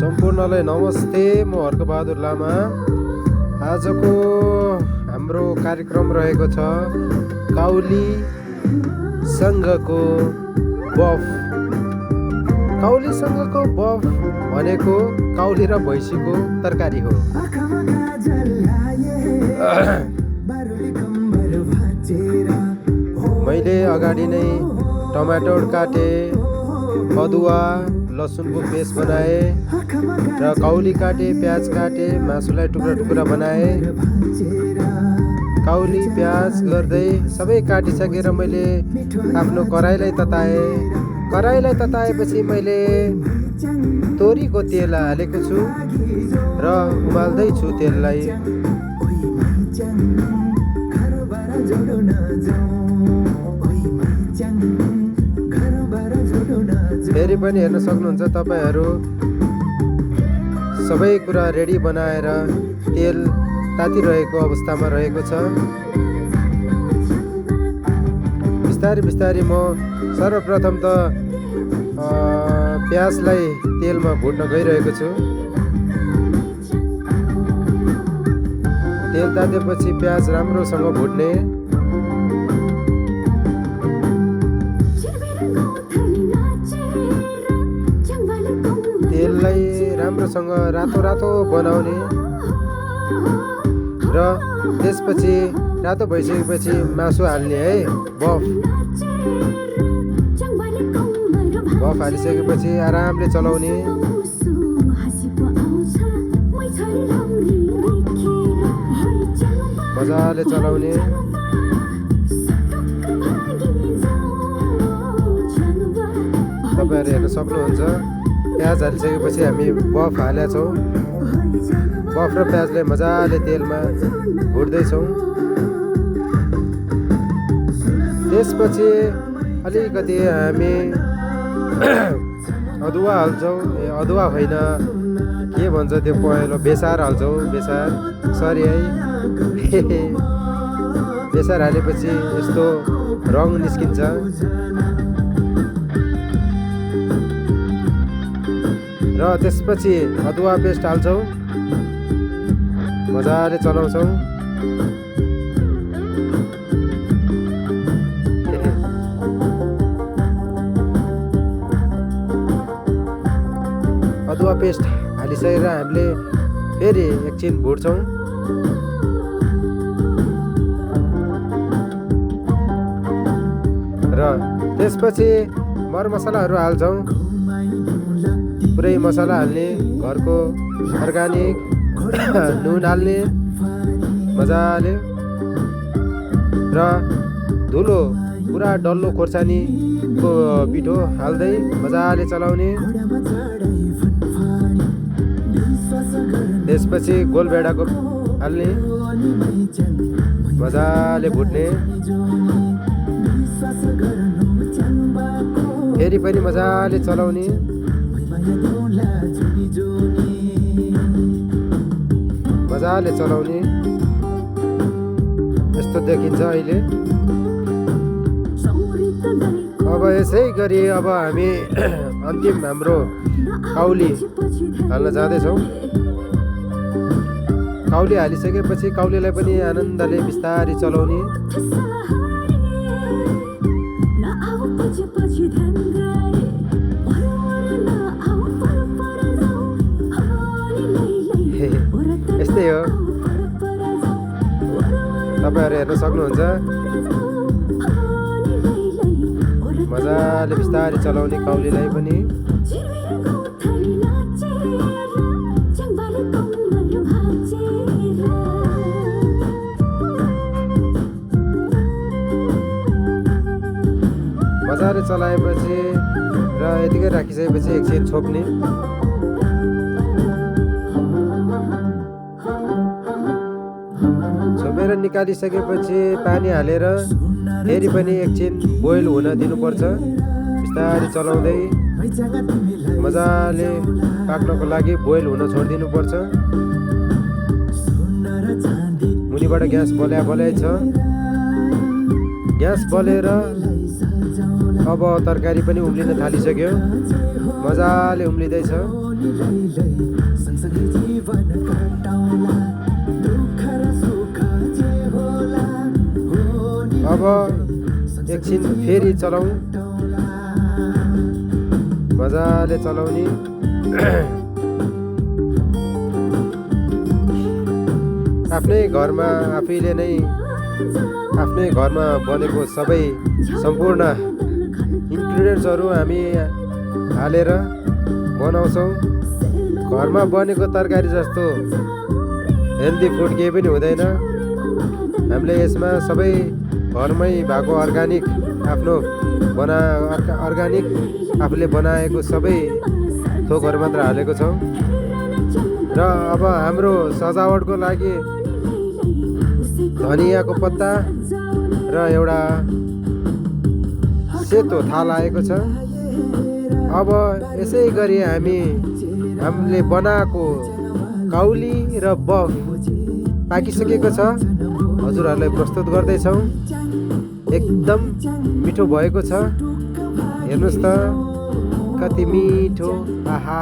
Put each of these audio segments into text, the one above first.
सम्पूर्णलाई नमस्ते। म हर्कबहादुर लामा। आजको हाम्रो कार्यक्रम रहेको छ काउली सँगको बफ। काउली सँगको बफ भनेको काउली र भैँसीको तरकारी हो। मैले अगाडि नै टमाटर काटे, अदुवा लसुनको पेस्ट बनाए र काउली काटे, प्याज काटे, मासुलाई टुक्रा टुक्रा बनाए। काउली प्याज गर्दै सबै काटिसकेर मैले आफ्नो कराईलाई तताए। कराईलाई तताएपछि मैले तोरीको तेल हालेको छु र उमाल्दैछु तेललाई। फेरि पनि हेर्न सक्नुहुन्छ तपाईहरू, सबै कुरा रेडी बनाएर तेल तातिरहेको अवस्थामा रहेको छ। बिस्तारै बिस्तारै म सर्वप्रथम त प्याजलाई तेलमा भुट्न गइरहेको छु। तेल तातेपछि प्याज राम्रोसँग भुट्ने। तेललाई राम्रोसँग रातो रातो बनाउने र त्यसपछि रातो भइसकेपछि मासु हाल्ने है। बफ हालिसकेपछि आरामले चलाउने। मजाले चलाउने। तपाईँहरू हेर्न सक्नुहुन्छ, प्याज हालिसकेपछि हामी बफ हालेका छौँ। बफ र प्याजलाई मजाले तेलमा भुट्दैछौँ। त्यसपछि अलिकति हामी अदुवा हाल्छौँ। अदुवा होइन, के भन्छ त्यो पहेँलो, बेसार हाल्छौँ। बेसार, सरी है। बेसार हालेपछि यस्तो रङ निस्किन्छ। र त्यसपछि अदुवा पेस्ट हाल्छौँ, मजाले चलाउँछौँ। अदुवा पेस्ट हालिसकेर हामीले फेरि एकछिन भुट्छौँ। र त्यसपछि मरमसलाहरू हाल्छौँ। पुरै मसला हाल्ने, घरको अर्ग्यानिक नुन हाल्ने मजाले। र धुलो पुरा डल्लो खोर्सानीको पिठो हाल्दै मजाले चलाउने। त्यसपछि गोलभेडाको हाल्ने, मजाले भुट्ने। फेरि पनि मजाले चलाउने। मजाले चलाउने। यस्तो देखिन्छ अहिले। अब यसै गरी अब हामी अन्तिम हाम्रो काउली हाल्न जाँदैछौँ। काउली हालिसकेपछि काउलीलाई पनि आनन्दले बिस्तारै चलाउने। यस्तै हो, तपाईँहरू हेर्न सक्नुहुन्छ। मजाले बिस्तारै चलाउने काउलीलाई पनि। मजाले चलाएपछि र यतिकै राखिसकेपछि एकछिन छोप्ने। छोपेर निकालिसकेपछि पानी हालेर फेरि पनि एकछिन बोइल हुन दिनुपर्छ। बिस्तारै चलाउँदै मजाले पाक्नको लागि बोइल हुन छोडिदिनुपर्छ। मुनिबाट ग्यास बल्याइ छ। ग्यास बलेर अब तरकारी पनि उम्लिन थालिसक्यो, मजाले उम्लिँदैछ। अब एकछिन फेरि चलाउँ, मजाले चलाउने। आफ्नै घरमा आफैले नै आफ्नै घरमा बनेको सबै सम्पूर्ण इन्ग्रिडियन्ट्सहरू हामी हालेर बनाउँछौँ। घरमा बनेको तरकारी जस्तो हेल्दी फुड केही पनि हुँदैन। हामीले यसमा सबै घरमै भएको अर्ग्यानिक अर्ग्यानिक आफूले बनाएको सबै थोकहरू मात्र हालेको छौँ। र अब हाम्रो सजावटको लागि धनियाँको पत्ता र एउटा सेतो थाल आएको छ। अब यसै गरी हामीले बनाएको काउली र बफ पाकिसकेको छ, हजुरहरूलाई प्रस्तुत गर्दैछौँ। एकदम मिठो भएको छ, हेर्नुहोस् त कति मिठो। आहा,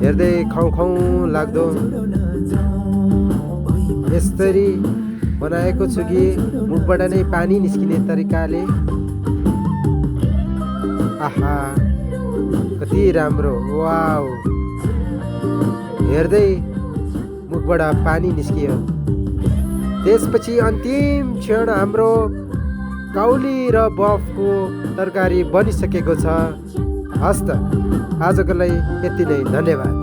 हेर्दै खाउँ खाउँ लाग्दो। यसरी बनाएको छु कि मुखबाट नै पानी निस्किने तरिकाले। आहा, कति राम्रो, वाउ, हेर्दै मुखबाट पानी निस्कियो। त्यसपछि अन्तिम क्षण हाम्रो काउली र बफको तरकारी बनिसकेको छ। हस्त, आजको लागि यति नै, धन्यवाद।